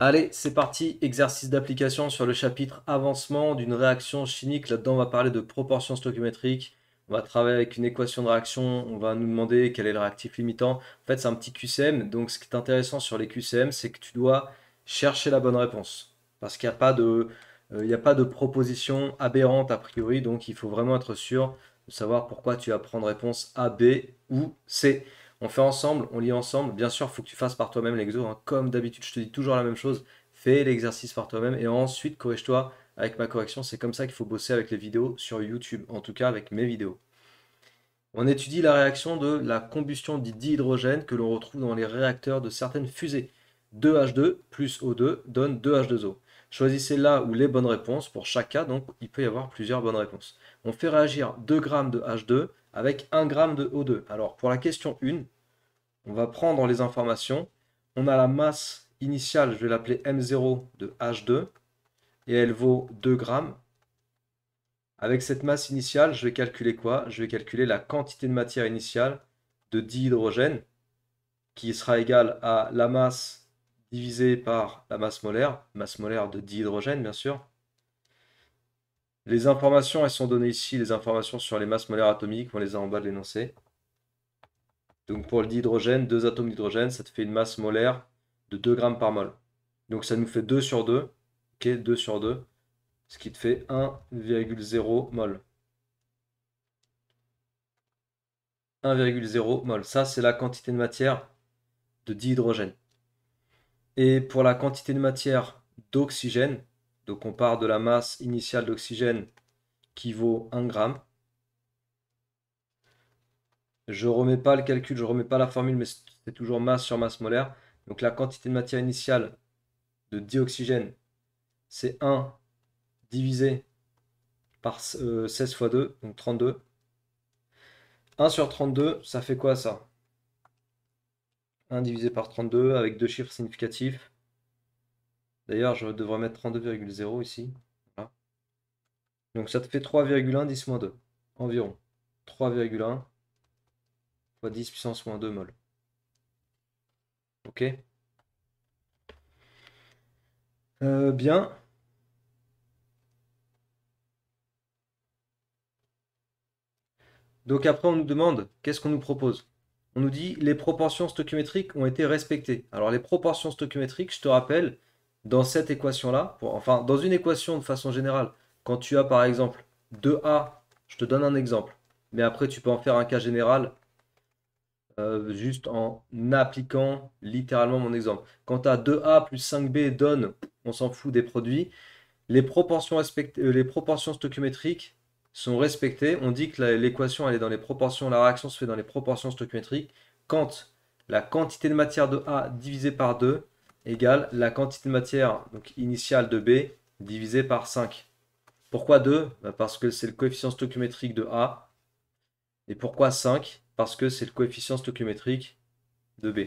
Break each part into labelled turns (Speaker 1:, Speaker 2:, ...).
Speaker 1: Allez, c'est parti, exercice d'application sur le chapitre avancement d'une réaction chimique. Là-dedans, on va parler de proportion stoichiométrique. On va travailler avec une équation de réaction. On va nous demander quel est le réactif limitant. En fait, c'est un petit QCM. Donc, ce qui est intéressant sur les QCM, c'est que tu dois chercher la bonne réponse. Parce qu'il n'y a pas il n'y a pas de proposition aberrante a priori. Donc, il faut vraiment être sûr de savoir pourquoi tu vas prendre réponse A, B ou C. On fait ensemble, on lit ensemble. Bien sûr, il faut que tu fasses par toi-même l'exo, hein. Comme d'habitude, je te dis toujours la même chose. Fais l'exercice par toi-même et ensuite corrige-toi avec ma correction. C'est comme ça qu'il faut bosser avec les vidéos sur YouTube, en tout cas avec mes vidéos. On étudie la réaction de la combustion du dihydrogène que l'on retrouve dans les réacteurs de certaines fusées. 2H2 plus O2 donne 2H2O. Choisissez là où les bonnes réponses pour chaque cas, donc il peut y avoir plusieurs bonnes réponses. On fait réagir 2 grammes de H2 avec 1 gramme de O2. Alors pour la question 1, on va prendre les informations. On a la masse initiale, je vais l'appeler M0 de H2, et elle vaut 2 grammes. Avec cette masse initiale, je vais calculer quoi? Je vais calculer la quantité de matière initiale de dihydrogène, qui sera égale à la masse divisée par la masse molaire de dihydrogène, bien sûr. Les informations, elles sont données ici, les informations sur les masses molaires atomiques, on les a en bas de l'énoncé. Donc pour le dihydrogène, 2 atomes d'hydrogène, ça te fait une masse molaire de 2 grammes par mol. Donc ça nous fait 2 sur 2, ok, 2 sur 2, ce qui te fait 1,0 mol. 1,0 mol, ça c'est la quantité de matière de dihydrogène. Et pour la quantité de matière d'oxygène, donc on part de la masse initiale d'oxygène qui vaut 1 gramme. Je ne remets pas le calcul, je ne remets pas la formule, mais c'est toujours masse sur masse molaire. Donc la quantité de matière initiale de dioxygène, c'est 1 divisé par 16 fois 2, donc 32. 1 sur 32, ça fait quoi ça? 1 divisé par 32 avec deux chiffres significatifs. D'ailleurs, je devrais mettre 32,0 ici. Voilà. Donc ça te fait 3,1 10-2 environ. 3,1 fois 10 puissance moins 2 mol. Ok. Bien. Donc après, on nous demande, qu'est-ce qu'on nous propose? On nous dit, les proportions stoichiométriques ont été respectées. Alors les proportions stoichiométriques, je te rappelle, dans cette équation-là, enfin dans une équation de façon générale, quand tu as par exemple 2A, je te donne un exemple, mais après tu peux en faire un cas général juste en appliquant littéralement mon exemple. Quand tu as 2A plus 5B donne, on s'en fout des produits, les proportions stoichiométriques sont respectées. On dit que l'équation elle est dans les proportions, la réaction se fait dans les proportions stoichiométriques quand la quantité de matière de A divisée par 2 égale la quantité de matière donc initiale de B divisée par 5. Pourquoi 2? Parce que c'est le coefficient stoichiométrique de A. Et pourquoi 5? Parce que c'est le coefficient stoichiométrique de B.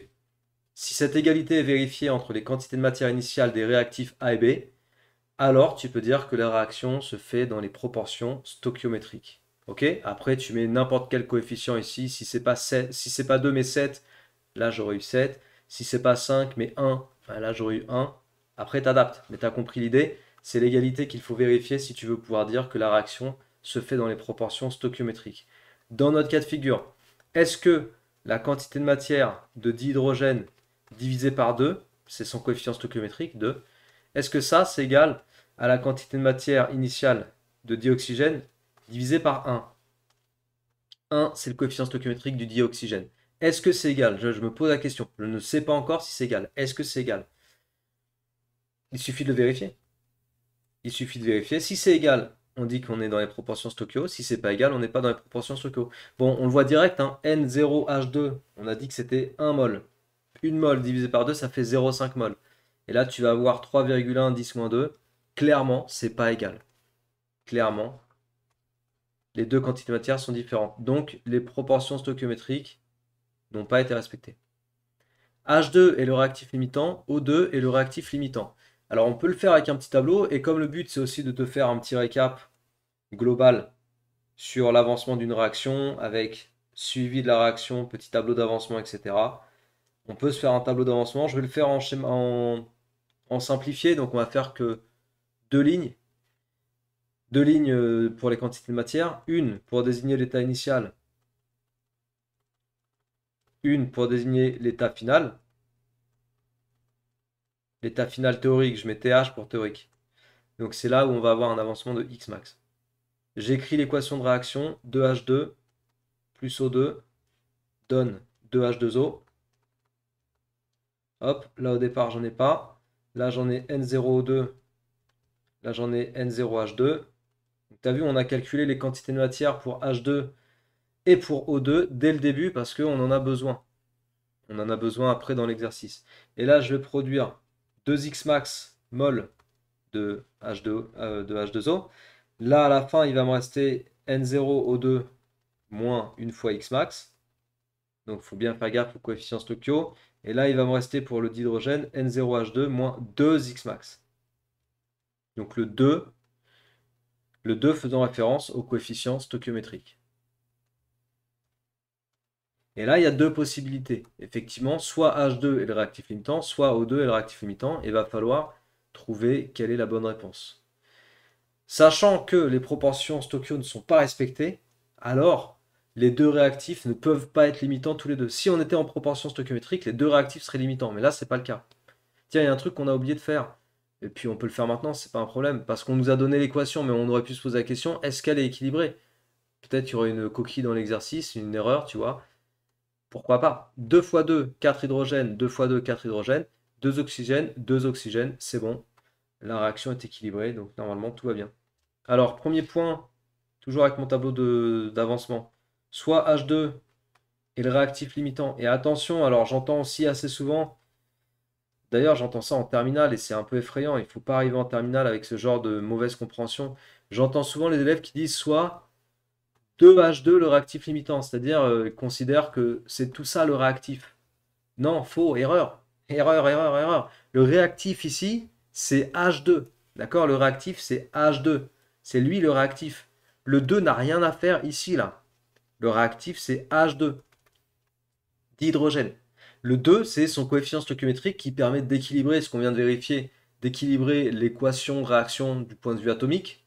Speaker 1: Si cette égalité est vérifiée entre les quantités de matière initiale des réactifs A et B, alors tu peux dire que la réaction se fait dans les proportions stoichiométriques. Ok? Après, tu mets n'importe quel coefficient ici. Si c'est pas 7, si c'est pas 2 mais 7, là j'aurais eu 7. Si c'est pas 5 mais 1, là j'aurais eu 1. Après, tu adaptes. Mais tu as compris l'idée. C'est l'égalité qu'il faut vérifier si tu veux pouvoir dire que la réaction se fait dans les proportions stoichiométriques. Dans notre cas de figure, est-ce que la quantité de matière de dihydrogène divisée par 2, c'est son coefficient stoichiométrique, 2, est-ce que ça c'est égal à la quantité de matière initiale de dioxygène divisé par 1. 1, c'est le coefficient stoichiométrique du dioxygène. Est-ce que c'est égal? Je me pose la question. Je ne sais pas encore si c'est égal. Est-ce que c'est égal? Il suffit de le vérifier. Il suffit de vérifier. Si c'est égal, on dit qu'on est dans les proportions stoichio. Si c'est pas égal, on n'est pas dans les proportions stoichio. Bon, on le voit direct, hein. N0H2, on a dit que c'était 1 mol. 1 mol divisé par 2, ça fait 0,5 mol. Et là, tu vas avoir 3,1 10-2. Clairement, c'est pas égal. Clairement, les deux quantités de matière sont différentes. Donc, les proportions stoichiométriques n'ont pas été respectées. H2 est le réactif limitant, O2 est le réactif limitant. Alors, on peut le faire avec un petit tableau, et comme le but, c'est aussi de te faire un petit récap global sur l'avancement d'une réaction, avec suivi de la réaction, petit tableau d'avancement, etc. On peut se faire un tableau d'avancement. Je vais le faire en en simplifié, donc on va faire que deux lignes. Deux lignes pour les quantités de matière, une pour désigner l'état initial, une pour désigner l'état final. L'état final théorique, je mets TH pour théorique. Donc c'est là où on va avoir un avancement de X max. J'écris l'équation de réaction, 2H2 plus O2 donne 2H2O. Hop, là au départ j'en ai pas. Là j'en ai N0O2, là j'en ai N0H2. Tu as vu, on a calculé les quantités de matière pour H2 et pour O2 dès le début parce qu'on en a besoin. On en a besoin après dans l'exercice. Et là, je vais produire 2x max mol de H2O. Là, à la fin, il va me rester N0O2 moins une fois x max. Donc, il faut bien faire gaffe au coefficient Stochio. Et là, il va me rester pour le dihydrogène N0H2 moins 2x max. Donc, le 2 faisant référence au coefficient stoichiométrique. Et là, il y a deux possibilités. Effectivement, soit H2 est le réactif limitant, soit O2 est le réactif limitant. Et il va falloir trouver quelle est la bonne réponse. Sachant que les proportions Stochio ne sont pas respectées, alors les deux réactifs ne peuvent pas être limitants tous les deux. Si on était en proportion stoichiométrique, les deux réactifs seraient limitants. Mais là, c'est pas le cas. Tiens, il y a un truc qu'on a oublié de faire. Et puis on peut le faire maintenant, c'est pas un problème. Parce qu'on nous a donné l'équation, mais on aurait pu se poser la question, est-ce qu'elle est équilibrée? Peut-être qu'il y aurait une coquille dans l'exercice, une erreur, tu vois. Pourquoi pas? 2 fois 2, 4 hydrogènes, 2 fois 2, 4 hydrogènes, 2 oxygènes, c'est bon. La réaction est équilibrée, donc normalement tout va bien. Alors, premier point, toujours avec mon tableau d'avancement. Soit H2 est le réactif limitant. Et attention, alors j'entends aussi assez souvent, d'ailleurs j'entends ça en terminale et c'est un peu effrayant, il ne faut pas arriver en terminale avec ce genre de mauvaise compréhension. J'entends souvent les élèves qui disent soit 2H2 le réactif limitant, c'est-à-dire ils considèrent que c'est tout ça le réactif. Non, faux, erreur. Erreur, erreur, erreur. Le réactif ici, c'est H2. D'accord? Le réactif, c'est H2. C'est lui le réactif. Le 2 n'a rien à faire ici, là. Le réactif, c'est H2, d'hydrogène. Le 2, c'est son coefficient stoichiométrique qui permet d'équilibrer ce qu'on vient de vérifier, d'équilibrer l'équation de réaction du point de vue atomique.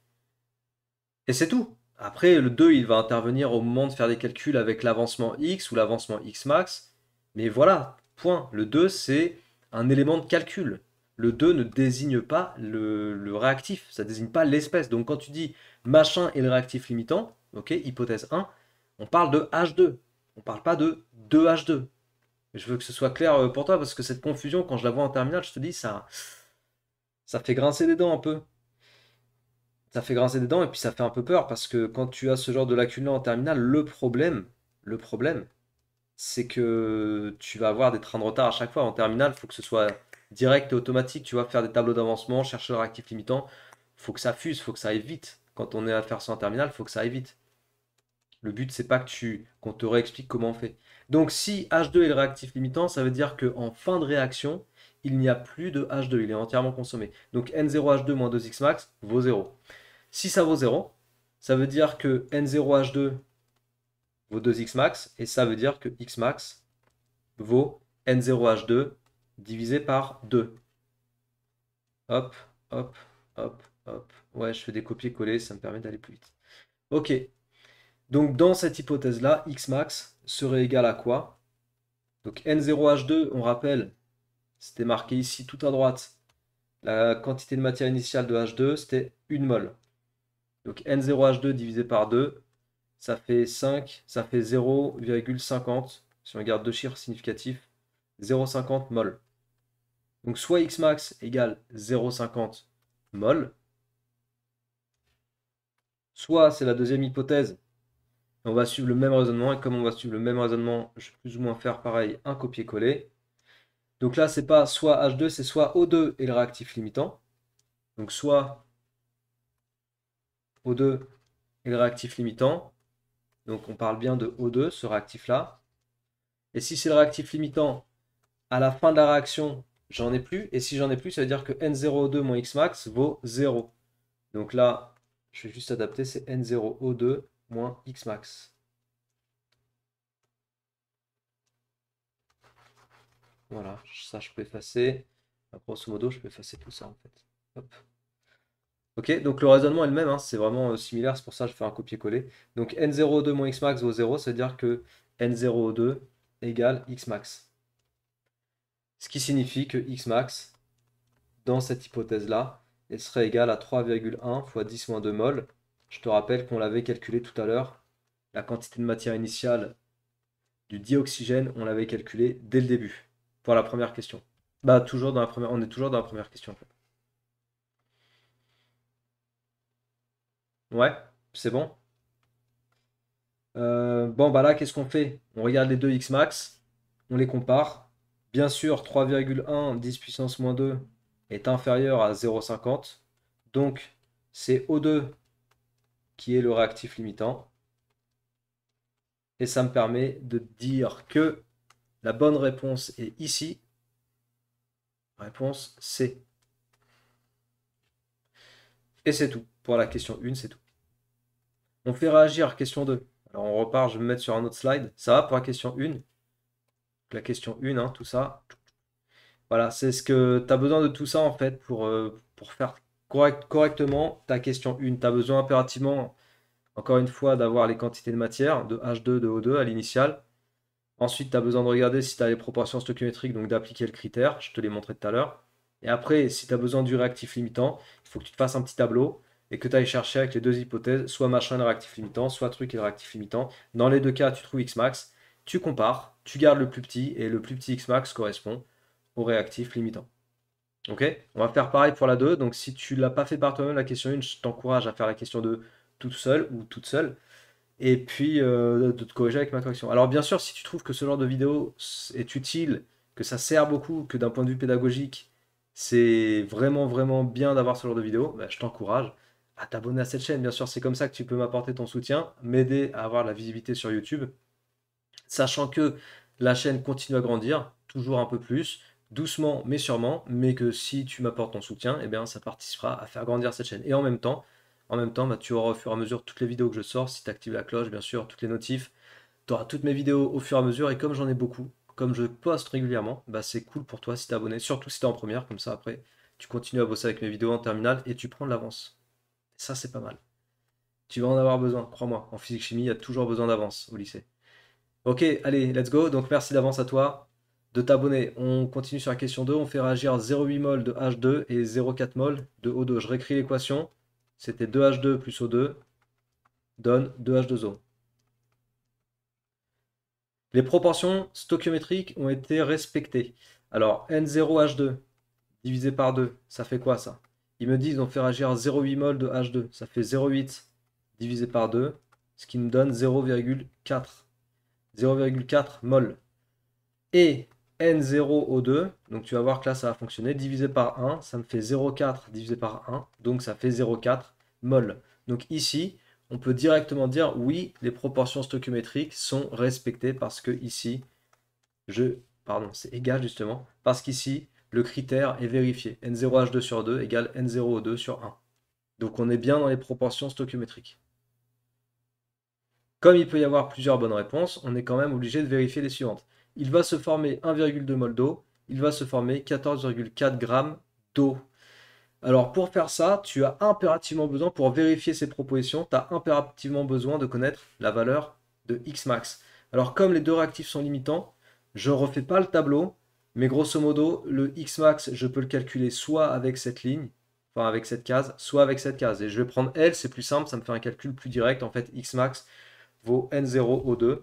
Speaker 1: Et c'est tout. Après, le 2, il va intervenir au moment de faire des calculs avec l'avancement X ou l'avancement X max. Mais voilà, point. Le 2, c'est un élément de calcul. Le 2 ne désigne pas le réactif, ça ne désigne pas l'espèce. Donc quand tu dis machin est le réactif limitant, ok, hypothèse 1, on parle de H2. On ne parle pas de 2H2. Je veux que ce soit clair pour toi parce que cette confusion, quand je la vois en terminale, je te dis, ça fait grincer des dents un peu. Ça fait grincer des dents et puis ça fait un peu peur parce que quand tu as ce genre de lacune-là en terminale, le problème, c'est que tu vas avoir des trains de retard à chaque fois. En terminale, il faut que ce soit direct et automatique. Tu vas faire des tableaux d'avancement, chercher le réactif limitant. Il faut que ça fuse, il faut que ça aille vite. Quand on est à faire ça en terminale, il faut que ça aille vite. Le but, c'est pas qu'on te réexplique comment on fait. Donc, si H2 est le réactif limitant, ça veut dire qu'en fin de réaction, il n'y a plus de H2, il est entièrement consommé. Donc, N0H2 moins 2X max vaut 0. Si ça vaut 0, ça veut dire que N0H2 vaut 2X max, et ça veut dire que X max vaut N0H2 divisé par 2. Hop, hop, hop, hop. Ouais, je fais des copier-coller, ça me permet d'aller plus vite. Ok, donc dans cette hypothèse-là, X max serait égal à quoi? Donc N0H2, on rappelle, c'était marqué ici tout à droite. La quantité de matière initiale de H2, c'était 1 mol. Donc N0H2 divisé par 2, ça fait 5, ça fait 0,50. Si on regarde deux chiffres significatifs, 0,50 mol. Donc soit X max égale 0,50 mol, soit c'est la deuxième hypothèse, on va suivre le même raisonnement, et comme on va suivre le même raisonnement, je vais plus ou moins faire pareil, un copier-coller. Donc là, c'est pas soit H2, c'est soit O2 et le réactif limitant. Donc soit O2 et le réactif limitant. Donc on parle bien de O2, ce réactif-là. Et si c'est le réactif limitant, à la fin de la réaction, j'en ai plus. Et si j'en ai plus, ça veut dire que N0O2 moins X max vaut 0. Donc là, je vais juste adapter, c'est N0O2 moins X max. Voilà, ça je peux effacer. Grosso modo, je peux effacer tout ça en fait. Hop. Ok, donc le raisonnement est le même, hein, c'est vraiment similaire, c'est pour ça que je fais un copier-coller. Donc n0,2 moins xmax vaut 0, c'est-à-dire que n0,2 égale xmax. Ce qui signifie que xmax, dans cette hypothèse-là, elle serait égale à 3,1 fois 10 moins 2 mol. Je te rappelle qu'on l'avait calculé tout à l'heure. La quantité de matière initiale du dioxygène, on l'avait calculé dès le début, pour la première question. Bah, toujours dans la première, on est toujours dans la première question en fait. Ouais, c'est bon. Bon, bah là, qu'est-ce qu'on fait? On regarde les deux x max, on les compare. Bien sûr, 3,1 10 puissance moins 2 est inférieur à 0,50. Donc, c'est O2 qui est le réactif limitant. Et ça me permet de dire que la bonne réponse est ici. Réponse C. Et c'est tout. Pour la question 1, c'est tout. On fait réagir question 2. Alors on repart, je vais me mettre sur un autre slide. Ça va pour la question 1? La question 1, hein, tout ça. Voilà, c'est ce que tu as besoin de tout ça en fait pour faire correctement ta question 1. Tu as besoin impérativement, encore une fois, d'avoir les quantités de matière, de H2, de O2 à l'initiale. Ensuite, tu as besoin de regarder si tu as les proportions stoichiométriques, donc d'appliquer le critère, je te l'ai montré tout à l'heure. Et après, si tu as besoin du réactif limitant, il faut que tu te fasses un petit tableau et que tu ailles chercher avec les deux hypothèses, soit machin et le réactif limitant, soit truc et le réactif limitant. Dans les deux cas, tu trouves Xmax, tu compares, tu gardes le plus petit et le plus petit Xmax correspond au réactif limitant. Ok? On va faire pareil pour la 2. Donc si tu ne l'as pas fait par toi-même, la question 1, je t'encourage à faire la question 2 toute seule ou toute seule et puis de te corriger avec ma correction. Alors bien sûr, si tu trouves que ce genre de vidéo est utile, que ça sert beaucoup, que d'un point de vue pédagogique, c'est vraiment vraiment bien d'avoir ce genre de vidéo, bah, je t'encourage à t'abonner à cette chaîne. Bien sûr, c'est comme ça que tu peux m'apporter ton soutien, m'aider à avoir la visibilité sur YouTube, sachant que la chaîne continue à grandir, toujours un peu plus, doucement mais sûrement, mais que si tu m'apportes ton soutien, eh bien, ça participera à faire grandir cette chaîne. Et en même temps, bah, tu auras au fur et à mesure toutes les vidéos que je sors, si tu actives la cloche, bien sûr, toutes les notifs, tu auras toutes mes vidéos au fur et à mesure, et comme j'en ai beaucoup, comme je poste régulièrement, bah, c'est cool pour toi si tu es abonné, surtout si tu es en première, comme ça après, tu continues à bosser avec mes vidéos en terminale et tu prends de l'avance. Ça, c'est pas mal. Tu vas en avoir besoin, crois-moi. En physique-chimie, il y a toujours besoin d'avance au lycée. Ok, allez, let's go. Donc merci d'avance à toi de t'abonner. On continue sur la question 2. On fait réagir 0,8 mol de H2 et 0,4 mol de O2. Je réécris l'équation. C'était 2H2 plus O2 donne 2H2O. Les proportions stoichiométriques ont été respectées. Alors N0H2 divisé par 2, ça fait quoi ça? Ils me disent on fait réagir 0,8 mol de H2. Ça fait 0,8 divisé par 2, ce qui me donne 0,4. 0,4 mol. Et N0O2, donc tu vas voir que là ça va fonctionner, divisé par 1, ça me fait 0,4 divisé par 1, donc ça fait 0,4 mol. Donc ici, on peut directement dire oui, les proportions stoichiométriques sont respectées parce que ici, pardon, c'est égal justement, parce qu'ici, le critère est vérifié. N0H2 sur 2 égale N0O2 sur 1. Donc on est bien dans les proportions stoichiométriques. Comme il peut y avoir plusieurs bonnes réponses, on est quand même obligé de vérifier les suivantes. Il va se former 1,2 mol d'eau, il va se former 14,4 grammes d'eau. Alors pour faire ça, tu as impérativement besoin, pour vérifier ces propositions, tu as impérativement besoin de connaître la valeur de Xmax. Alors comme les deux réactifs sont limitants, je ne refais pas le tableau, mais grosso modo, le Xmax, je peux le calculer soit avec cette ligne, enfin avec cette case, soit avec cette case. Et je vais prendre L, c'est plus simple, ça me fait un calcul plus direct. En fait, Xmax vaut N0O2.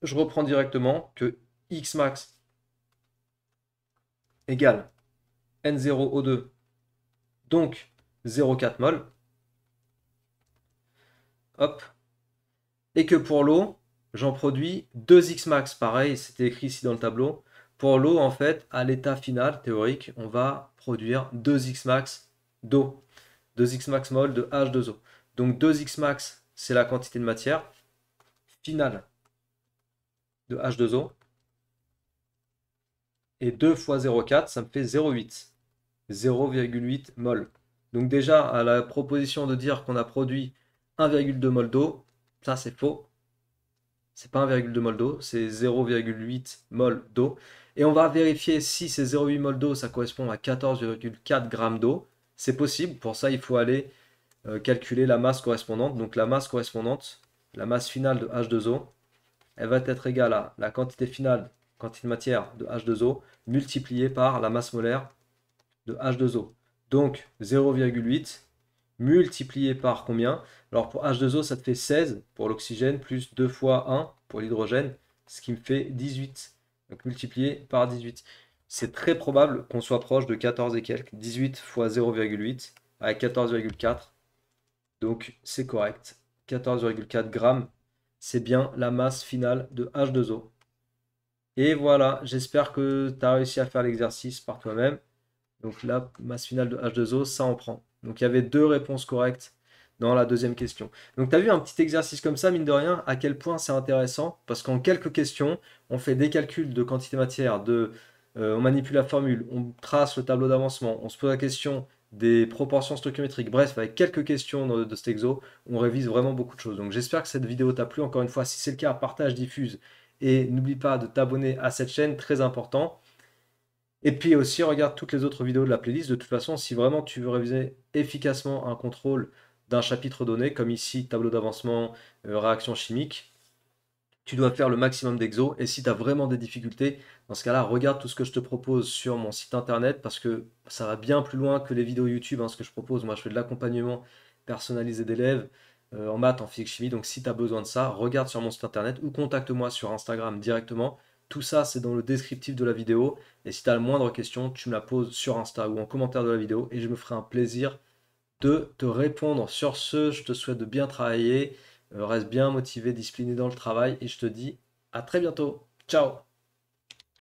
Speaker 1: Je reprends directement que Xmax égale N0O2, donc 0,4 mol. Hop. Et que pour l'eau, j'en produis 2 Xmax. Pareil, c'était écrit ici dans le tableau. Pour l'eau, en fait, à l'état final théorique, on va produire 2 Xmax d'eau. 2 Xmax mol de H2O. Donc 2 Xmax, c'est la quantité de matière finale de H2O. Et 2 fois 0,4, ça me fait 0,8. 0,8 mol. Donc déjà, à la proposition de dire qu'on a produit 1,2 mol d'eau, ça c'est faux. C'est pas 1,2 mol d'eau, c'est 0,8 mol d'eau. Et on va vérifier si ces 0,8 mol d'eau, ça correspond à 14,4 grammes d'eau. C'est possible. Pour ça, il faut aller calculer la masse correspondante. Donc la masse correspondante, la masse finale de H2O, elle va être égale à la quantité finale, quantité de matière de H2O, multipliée par la masse molaire de H2O. Donc 0,8 multiplié par combien? Alors pour H2O, ça te fait 16 pour l'oxygène, plus 2 fois 1 pour l'hydrogène, ce qui me fait 18. Donc multiplié par 18. C'est très probable qu'on soit proche de 14 et quelques. 18 fois 0,8 avec 14,4. Donc c'est correct. 14,4 grammes, c'est bien la masse finale de H2O. Et voilà, j'espère que tu as réussi à faire l'exercice par toi-même. Donc la masse finale de H2O, ça en prend. Donc il y avait deux réponses correctes dans la deuxième question. Donc tu as vu un petit exercice comme ça, mine de rien, à quel point c'est intéressant, parce qu'en quelques questions, on fait des calculs de quantité matière, on manipule la formule, on trace le tableau d'avancement, on se pose la question des proportions stoichiométriques. Bref, avec quelques questions de cet exo, on révise vraiment beaucoup de choses. Donc j'espère que cette vidéo t'a plu. Encore une fois, si c'est le cas, partage, diffuse. Et n'oublie pas de t'abonner à cette chaîne, très important. Et puis aussi, regarde toutes les autres vidéos de la playlist. De toute façon, si vraiment tu veux réviser efficacement un contrôle d'un chapitre donné, comme ici, tableau d'avancement, réaction chimique, tu dois faire le maximum d'exos. Et si tu as vraiment des difficultés, dans ce cas-là, regarde tout ce que je te propose sur mon site internet, parce que ça va bien plus loin que les vidéos YouTube, hein, ce que je propose. Moi, je fais de l'accompagnement personnalisé d'élèves en maths, en physique, chimie. Donc si tu as besoin de ça, regarde sur mon site internet ou contacte-moi sur Instagram directement. Tout ça, c'est dans le descriptif de la vidéo. Et si tu as la moindre question, tu me la poses sur Insta ou en commentaire de la vidéo et je me ferai un plaisir de te répondre. Sur ce, je te souhaite de bien travailler, reste bien motivé, discipliné dans le travail et je te dis à très bientôt. Ciao!